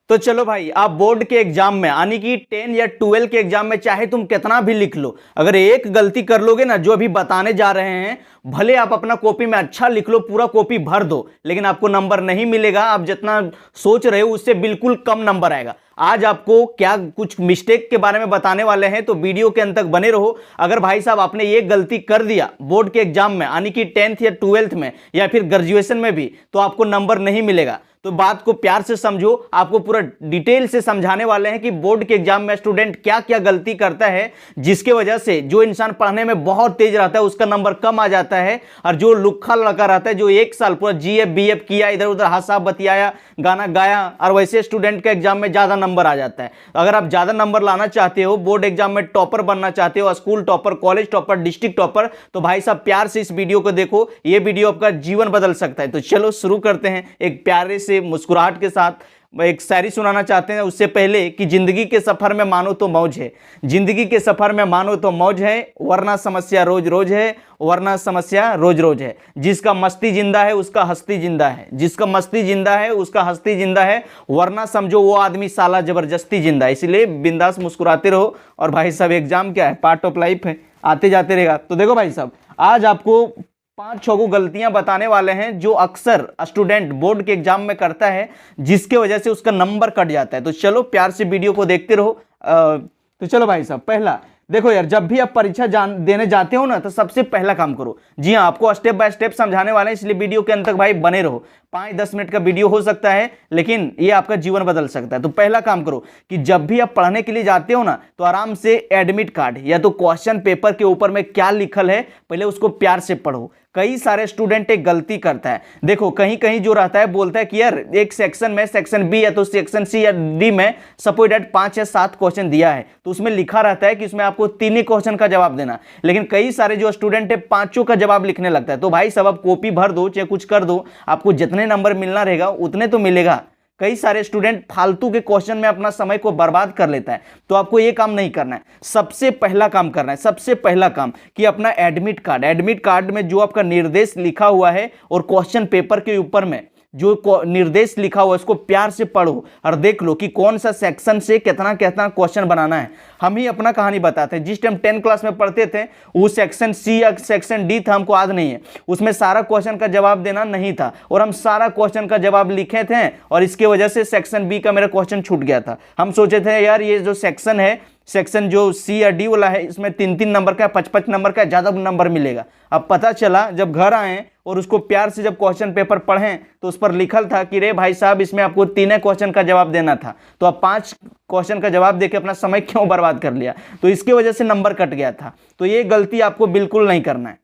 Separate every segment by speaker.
Speaker 1: तो चलो भाई, आप बोर्ड के एग्जाम में यानी कि 10 या 12 के एग्जाम में चाहे तुम कितना भी लिख लो, अगर एक गलती कर लोगे ना, जो अभी बताने जा रहे हैं, भले आप अपना कॉपी में अच्छा लिख लो, पूरा कॉपी भर दो, लेकिन आपको नंबर नहीं मिलेगा। आप जितना सोच रहे हो उससे बिल्कुल कम नंबर आएगा। आज आपको क्या कुछ मिस्टेक के बारे में बताने वाले हैं, तो वीडियो के अंत तक बने रहो। अगर भाई साहब आपने ये गलती कर दिया बोर्ड के एग्जाम में, यानी कि 10th या 12th में या फिर ग्रेजुएशन में भी, तो आपको नंबर नहीं मिलेगा। तो बात को प्यार से समझो, आपको पूरा डिटेल से समझाने वाले हैं कि बोर्ड के एग्जाम में स्टूडेंट क्या क्या गलती करता है, जिसके वजह से जो इंसान पढ़ने में बहुत तेज रहता है उसका नंबर कम आ जाता है, और जो लुक्खा लड़का रहता है जो एक साल पूरा जीएफ बीएफ किया, इधर उधर हंसा बतियाया, गाना गाया, और वैसे स्टूडेंट के एग्जाम में ज्यादा नंबर आ जाता है। अगर आप ज्यादा नंबर लाना चाहते हो, बोर्ड एग्जाम में टॉपर बनना चाहते हो, school topper, college topper, district topper, तो भाई साहब प्यार से इस वीडियो को देखो, ये वीडियो आपका जीवन बदल सकता है। तो चलो शुरू करते हैं एक प्यारे से मुस्कुराहट के साथ। एक शायरी सुनाना चाहते हैं उससे पहले कि जिंदगी के सफर में मानो तो मौज है, जिंदगी के सफर में मानो तो मौज है, वरना समस्या रोज रोज है, वरना समस्या रोज रोज है। जिसका मस्ती जिंदा है उसका हस्ती जिंदा है, जिसका मस्ती जिंदा है उसका हस्ती जिंदा है, वरना समझो वो आदमी साला जबरदस्ती जिंदा है। इसलिए बिंदास मुस्कुराते रहो। और भाई साहब एग्जाम क्या है, पार्ट ऑफ लाइफ है, आते जाते रहेगा। तो देखो भाई साहब, आज आपको 5-6 को गलतियां बताने वाले हैं जो अक्सर स्टूडेंट बोर्ड के एग्जाम में करता है, जिसके वजह से उसका नंबर कट जाता है। तो चलो प्यार से वीडियो को देखते रहो। तो चलो भाई साहब, पहला देखो यार, जब भी आप परीक्षा देने जाते हो ना, तो सबसे पहला काम करो। जी हाँ, आपको स्टेप बाय स्टेप समझाने वाले हैं, इसलिए वीडियो के अंत तक भाई बने रहो। 5-10 मिनट का वीडियो हो सकता है, लेकिन ये आपका जीवन बदल सकता है। तो पहला काम करो कि जब भी आप पढ़ने के लिए जाते हो ना, तो आराम से एडमिट कार्ड या तो क्वेश्चन पेपर के ऊपर में क्या लिखल है, पहले उसको प्यार से पढ़ो। कई सारे स्टूडेंट एक गलती करता है, देखो कहीं कहीं जो रहता है बोलता है कि यार एक सेक्शन में, सेक्शन बी या तो सेक्शन सी या डी में सपोज दैट 5 या 7 क्वेश्चन दिया है, तो उसमें लिखा रहता है कि उसमें आपको 3 ही क्वेश्चन का जवाब देना। लेकिन कई सारे जो स्टूडेंट है 5 का जवाब लिखने लगता है। तो भाई सब आप कॉपी भर दो चाहे कुछ कर दो, आपको जितने नंबर मिलना रहेगा उतने तो मिलेगा। कई सारे स्टूडेंट फालतू के क्वेश्चन में अपना समय को बर्बाद कर लेता है, तो आपको ये काम नहीं करना है। सबसे पहला काम करना है, सबसे पहला काम कि अपना एडमिट कार्ड में जो आपका निर्देश लिखा हुआ है और क्वेश्चन पेपर के ऊपर में जो निर्देश लिखा हुआ है उसको प्यार से पढ़ो और देख लो कि कौन सा सेक्शन से कितना कितना क्वेश्चन बनाना है। हम ही अपना कहानी बताते हैं, जिस टाइम 10 क्लास में पढ़ते थे वो सेक्शन सी या सेक्शन डी था, हमको याद नहीं है, उसमें सारा क्वेश्चन का जवाब देना नहीं था और हम सारा क्वेश्चन का जवाब लिखे थे, और इसके वजह से सेक्शन बी का मेरा क्वेश्चन छूट गया था। हम सोचे थे यार ये जो सेक्शन है, सेक्शन जो सी या डी वाला है, इसमें 3-3 नंबर का, 5-5 नंबर का ज्यादा नंबर मिलेगा। अब पता चला जब घर आए और उसको प्यार से जब क्वेश्चन पेपर पढ़ें, तो उस पर लिखल था कि रे भाई साहब इसमें आपको 3 क्वेश्चन का जवाब देना था, तो आप 5 क्वेश्चन का जवाब देके अपना समय क्यों बर्बाद कर लिया। तो इसके वजह से नंबर कट गया था। तो ये गलती आपको बिल्कुल नहीं करना है।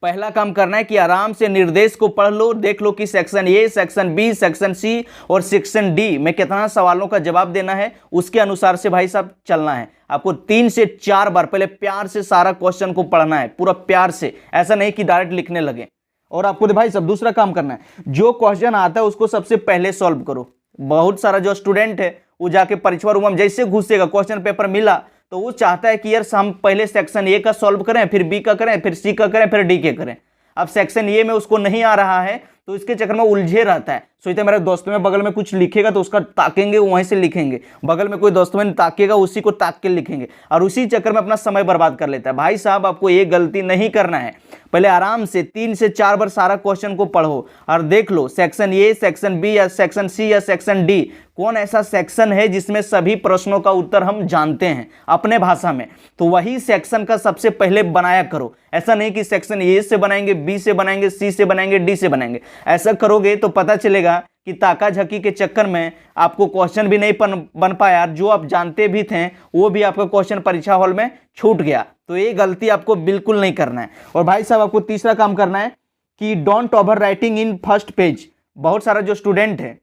Speaker 1: पहला काम करना है कि आराम से निर्देश को पढ़ लो, देख लो कि section A, section B, section C और सेक्शन डी में कितना सवालों का जवाब देना है, उसके अनुसार से भाई साहब चलना है। आपको 3 से 4 बार पहले प्यार से सारा क्वेश्चन को पढ़ना है, पूरा प्यार से, ऐसा नहीं कि डायरेक्ट लिखने लगे। और आपको भाई साहब दूसरा काम करना है, जो क्वेश्चन आता है उसको सबसे पहले सॉल्व करो। बहुत सारा जो स्टूडेंट है वो जाके परीक्षा रूम में जैसे घुसेगा, क्वेश्चन पेपर मिला तो वो चाहता है कि यार हम पहले सेक्शन ए का सॉल्व करें, फिर बी का करें, फिर सी का करें, फिर डी के करें। अब सेक्शन ए में उसको नहीं आ रहा है तो इसके चक्कर में उलझे रहता है, सोचते मेरे दोस्तों में बगल में कुछ लिखेगा तो उसका ताकेंगे, वहीं से लिखेंगे, बगल में कोई दोस्तों में ताकेगा उसी को ताक के लिखेंगे, और उसी चक्कर में अपना समय बर्बाद कर लेता है। भाई साहब आपको ये गलती नहीं करना है। पहले आराम से 3 से 4 बार सारा क्वेश्चन को पढ़ो और देख लो सेक्शन ए, सेक्शन बी या सेक्शन सी या सेक्शन डी कौन ऐसा सेक्शन है जिसमें सभी प्रश्नों का उत्तर हम जानते हैं अपने भाषा में, तो वही सेक्शन का सबसे पहले बनाया करो। ऐसा नहीं कि सेक्शन ए से बनाएंगे, बी से बनाएंगे, सी से बनाएंगे, डी से बनाएंगे। ऐसा करोगे तो पता चलेगा कि ताका झकी के चक्कर में आपको क्वेश्चन भी नहीं बन पाया, जो आप जानते भी थे वो भी आपका क्वेश्चन परीक्षा हॉल में छूट गया। तो ये गलती आपको बिल्कुल नहीं करना है। और भाई साहब आपको तीसरा काम करना है कि don't over writing in first page. बहुत सारा जो स्टूडेंट है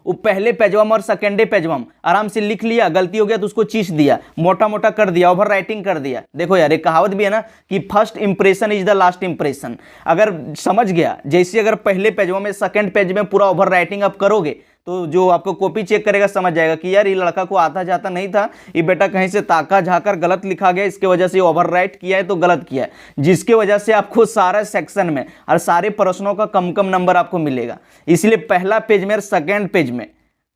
Speaker 1: वो पहले पेजवम और सेकेंडे पेजवम आराम से लिख लिया, गलती हो गया तो उसको चीस दिया, मोटा मोटा कर दिया, ओवर राइटिंग कर दिया। देखो यार एक कहावत भी है ना कि first impression is the last impression. अगर समझ गया, जैसे अगर पहले पेजवम में सेकेंड पेज में पूरा ओवर राइटिंग आप करोगे तो जो आपको कॉपी चेक करेगा समझ जाएगा कि यार ये लड़का को आता जाता नहीं था, ये बेटा कहीं से ताका झाकर गलत लिखा गया, इसके वजह से ओवर राइट किया है तो गलत किया है, जिसके वजह से आपको सारा सेक्शन में और सारे प्रश्नों का कम कम नंबर आपको मिलेगा। इसलिए पहला पेज में और सेकेंड पेज में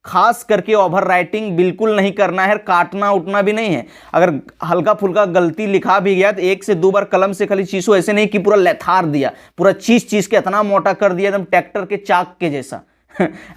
Speaker 1: खास करके ओवर राइटिंग बिल्कुल नहीं करना है, काटना उठना भी नहीं है। अगर हल्का फुल्का गलती लिखा भी गया तो 1 से 2 बार कलम से खाली चीसो, ऐसे नहीं कि पूरा लेथार दिया, पूरा चीस के इतना मोटा कर दिया एकदम ट्रैक्टर के चाक के जैसा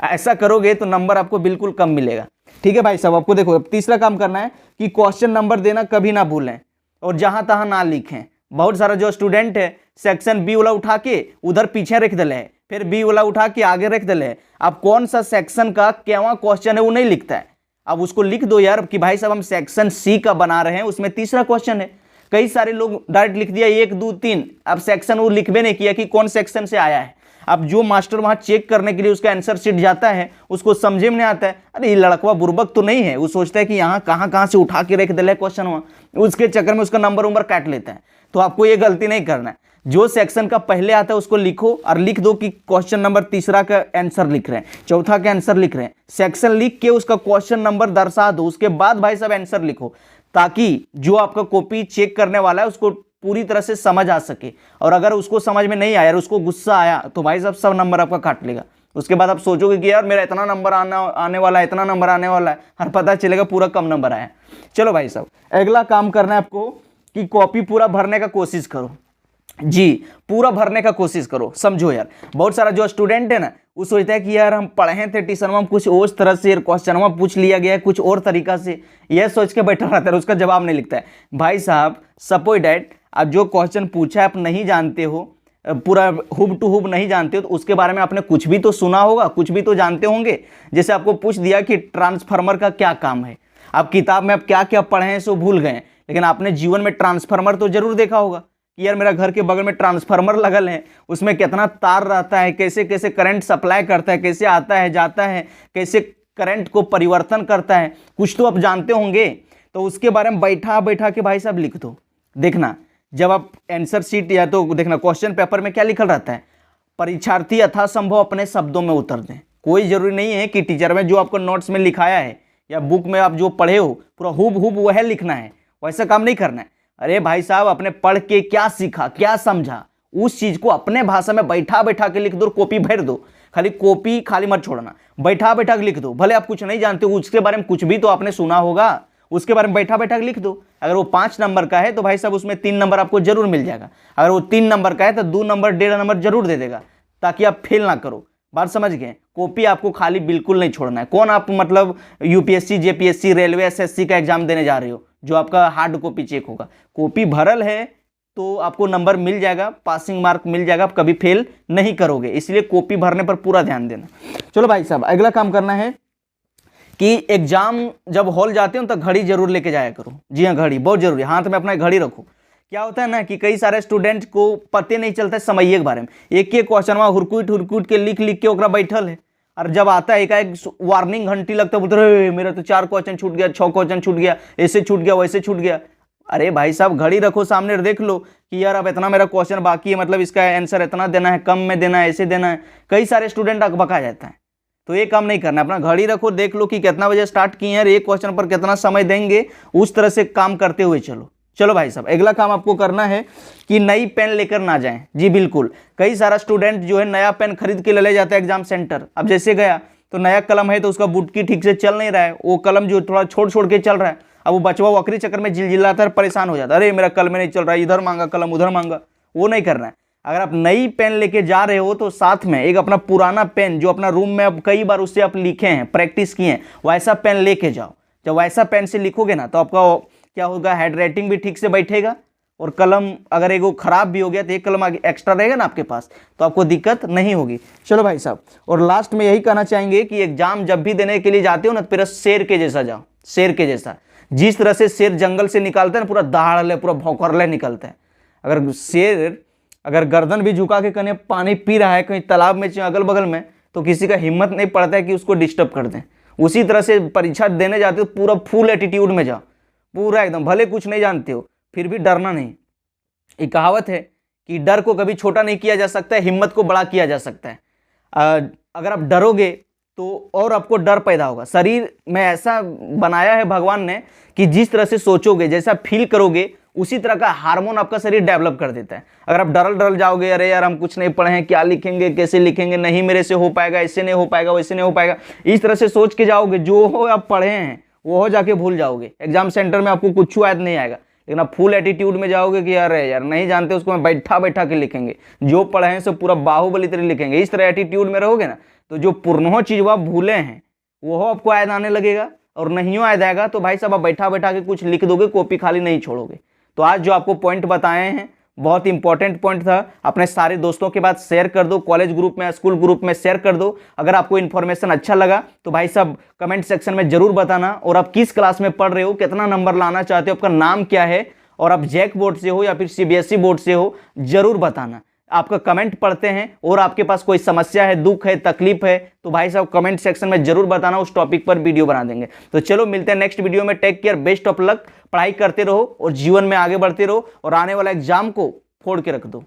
Speaker 1: ऐसा करोगे तो नंबर आपको बिल्कुल कम मिलेगा। ठीक है भाई साहब, आपको देखो अब तीसरा काम करना है कि क्वेश्चन नंबर देना कभी ना भूलें और जहां तहां ना लिखें। बहुत सारा जो स्टूडेंट है सेक्शन बी वाला उठा के उधर पीछे रख दले है, फिर बी वाला उठा के आगे रख दले है। अब कौन सा सेक्शन का क्या क्वेश्चन है वो नहीं लिखता है। अब उसको लिख दो यार कि भाई साहब हम सेक्शन सी का बना रहे हैं, उसमें तीसरा क्वेश्चन है। कई सारे लोग डायरेक्ट लिख दिया 1 2 3, अब सेक्शन वो लिखबे नहीं किया कि कौन सेक्शन से आया है। अब जो मास्टर वहां चेक करने के लिए उसका आंसर शीट जाता है उसको समझे में नहीं आता है, अरे ये लड़कवा बुर्बक तो नहीं है, वो सोचता है कि यहाँ कहाँ से उठा के रख दिया क्वेश्चन, वहां उसके चक्कर में उसका नंबर उम्बर काट लेता है। तो आपको ये गलती नहीं करना है, जो सेक्शन का पहले आता है उसको लिखो और लिख दो कि क्वेश्चन नंबर तीसरा का आंसर लिख रहे हैं, चौथा का आंसर लिख रहे हैं, सेक्शन लिख के उसका क्वेश्चन नंबर दर्शा दो, उसके बाद भाई साहब आंसर लिखो, ताकि जो आपका कॉपी चेक करने वाला है उसको पूरी तरह से समझ आ सके। और अगर उसको समझ में नहीं आया और उसको गुस्सा आया तो भाई साहब सब नंबर आपका काट लेगा। उसके बाद आप सोचोगे कि यार मेरा इतना नंबर आने वाला है, इतना नंबर आने वाला है, हर पता चलेगा पूरा कम नंबर आया। चलो भाई साहब अगला काम करना है आपको कि कॉपी पूरा भरने का कोशिश करो, जी पूरा भरने का कोशिश करो। समझो यार, बहुत सारा जो स्टूडेंट है ना वो सोचता है कि यार हम पढ़े थे ट्यूशन में, कुछ उस तरह से क्वेश्चन पूछ लिया गया है कुछ और तरीका से, यह सोच के बैठा रहता है, उसका जवाब नहीं लिखता है। भाई साहब सपोज डैट अब जो क्वेश्चन पूछा है आप नहीं जानते हो, पूरा हुब टू हुब नहीं जानते हो, तो उसके बारे में आपने कुछ भी तो सुना होगा, कुछ भी तो जानते होंगे। जैसे आपको पूछ दिया कि ट्रांसफार्मर का क्या काम है, आप किताब में आप क्या क्या पढ़े हैं सो भूल गए, लेकिन आपने जीवन में ट्रांसफार्मर तो जरूर देखा होगा कि यार मेरा घर के बगल में ट्रांसफार्मर लगल है, उसमें कितना तार रहता है, कैसे कैसे करंट सप्लाई करता है, कैसे आता है जाता है, कैसे करंट को परिवर्तन करता है, कुछ तो आप जानते होंगे। तो उसके बारे में बैठा के भाई साहब लिख दो। देखना जब आप आंसर शीट या तो देखना क्वेश्चन पेपर में क्या लिखल रहता है, परीक्षार्थी यथासंभव अपने शब्दों में उतर दें। कोई जरूरी नहीं है कि टीचर में जो आपको नोट्स में लिखाया है या बुक में आप जो पढ़े हो पूरा हुब वह लिखना है, वैसा काम नहीं करना है। अरे भाई साहब अपने पढ़ के क्या सीखा क्या समझा उस चीज को अपने भाषा में बैठा के लिख दो, कॉपी भर दो। खाली कॉपी खाली मत छोड़ना, बैठा के लिख दो। भले आप कुछ नहीं जानते हो उसके बारे में, कुछ भी तो आपने सुना होगा, उसके बारे में बैठा के लिख दो। अगर वो 5 नंबर का है तो भाई साहब उसमें 3 नंबर आपको जरूर मिल जाएगा, अगर वो 3 नंबर का है तो 2 नंबर 1.5 नंबर जरूर दे देगा, ताकि आप फेल ना करो। बात समझ गए? कॉपी आपको खाली बिल्कुल नहीं छोड़ना है। कौन आप मतलब यूपीएससी जेपीएससी रेलवे एसएससी का एग्जाम देने जा रहे हो जो आपका हार्ड कॉपी चेक होगा, कॉपी भरल है तो आपको नंबर मिल जाएगा, पासिंग मार्क मिल जाएगा, आप कभी फेल नहीं करोगे। इसलिए कॉपी भरने पर पूरा ध्यान देना। चलो भाई साहब अगला काम करना है कि एग्जाम जब हॉल जाते हो तो घड़ी जरूर लेके जाया करो। जी हाँ, घड़ी बहुत जरूरी है, हाथ में अपना घड़ी रखो। क्या होता है ना कि कई सारे स्टूडेंट को पते नहीं चलता है समय के बारे में, एक क्वेश्चन वहाँ हुरकुट के लिख के ओकरा बैठल है, और जब आता है एक वार्निंग घंटी लगता है, बोलते मेरा तो 4 क्वेश्चन छूट गया, 6 क्वेश्चन छूट गया, ऐसे छूट गया वैसे छूट गया। अरे भाई साहब घड़ी रखो सामने, देख लो कि यार अब इतना मेरा क्वेश्चन बाकी है, मतलब इसका आंसर इतना देना है, कम में देना है, ऐसे देना है। कई सारे स्टूडेंट अकबका जाता है, तो ये काम नहीं करना। अपना घड़ी रखो, देख लो कि कितना बजे स्टार्ट किए हैं, एक क्वेश्चन पर कितना समय देंगे, उस तरह से काम करते हुए चलो। चलो भाई साहब अगला काम आपको करना है कि नई पेन लेकर ना जाएं। जी बिल्कुल, कई सारा स्टूडेंट जो है नया पेन खरीद के ले जाता है एग्जाम सेंटर। अब जैसे गया तो नया कलम है तो उसका बुटकी ठीक से चल नहीं रहा है, वो कलम जो थोड़ा छोड़ के चल रहा है, अब वो बचवा वक्री चक्कर में जिलजिलाता है, परेशान हो जाता है, अरे मेरा कलम नहीं चल रहा है, इधर मांगा कलम उधर मांगा। वो नहीं करना है। अगर आप नई पेन लेके जा रहे हो तो साथ में एक अपना पुराना पेन जो अपना रूम में अब कई बार उससे आप लिखे हैं, प्रैक्टिस किए हैं, वैसा पेन लेके जाओ। जब वैसा पेन से लिखोगे ना तो आपका क्या होगा, हैंड राइटिंग भी ठीक से बैठेगा, और कलम अगर एगो खराब भी हो गया तो एक कलम एक्स्ट्रा रहेगा ना आपके पास, तो आपको दिक्कत नहीं होगी। चलो भाई साहब, और लास्ट में यही कहना चाहेंगे कि एग्जाम जब भी देने के लिए जाते हो ना, फिर शेर के जैसा जाओ, शेर के जैसा। जिस तरह से शेर जंगल से निकालता है ना, पूरा दहाड़ पूरा भौंकरले निकलता है। अगर शेर अगर गर्दन भी झुका के कहीं पानी पी रहा है कहीं तालाब में अगल बगल में, तो किसी का हिम्मत नहीं पड़ता है कि उसको डिस्टर्ब कर दें। उसी तरह से परीक्षा देने जाते हो पूरा फुल एटीट्यूड में जाओ, पूरा एकदम, भले कुछ नहीं जानते हो फिर भी डरना नहीं। एक कहावत है कि डर को कभी छोटा नहीं किया जा सकता है, हिम्मत को बड़ा किया जा सकता है। अगर आप डरोगे तो और आपको डर पैदा होगा। शरीर में ऐसा बनाया है भगवान ने कि जिस तरह से सोचोगे, जैसा फील करोगे, उसी तरह का हार्मोन आपका शरीर डेवलप कर देता है। अगर आप डरल डरल जाओगे, अरे यार हम कुछ नहीं पढ़े हैं, क्या लिखेंगे, कैसे लिखेंगे, नहीं मेरे से हो पाएगा, ऐसे नहीं हो पाएगा, वैसे नहीं हो पाएगा, इस तरह से सोच के जाओगे, जो हो आप पढ़े हैं वो हो जाके भूल जाओगे। एग्जाम सेंटर में आपको कुछ याद नहीं आएगा। लेकिन आप फुल एटीट्यूड में जाओगे कि अरे यार नहीं जानते, उसको मैं बैठा बैठा के लिखेंगे, जो पढ़े हैं सब पूरा बाहुबली तरह लिखेंगे, इस तरह एटीट्यूड में रहोगे ना, तो जो पुरनो चीज वो आप भूले हैं वो आपको याद आने लगेगा। और नहीं याद आएगा तो भाई साहब आप बैठा बैठा के कुछ लिख दोगे, कॉपी खाली नहीं छोड़ोगे। तो आज जो आपको पॉइंट बताए हैं बहुत इंपॉर्टेंट पॉइंट था। अपने सारे दोस्तों के बाद शेयर कर दो, कॉलेज ग्रुप में, स्कूल ग्रुप में शेयर कर दो। अगर आपको इन्फॉर्मेशन अच्छा लगा तो भाई साहब कमेंट सेक्शन में जरूर बताना। और आप किस क्लास में पढ़ रहे हो, कितना नंबर लाना चाहते हो, आपका नाम क्या है, और आप जैक बोर्ड से हो या फिर सीबीएसई बोर्ड से हो, जरूर बताना। आपका कमेंट पढ़ते हैं। और आपके पास कोई समस्या है, दुख है, तकलीफ है, तो भाई साहब कमेंट सेक्शन में जरूर बताना, उस टॉपिक पर वीडियो बना देंगे। तो चलो मिलते हैं नेक्स्ट वीडियो में। Take care, best of luck, पढ़ाई करते रहो और जीवन में आगे बढ़ते रहो और आने वाला एग्जाम को फोड़ के रख दो।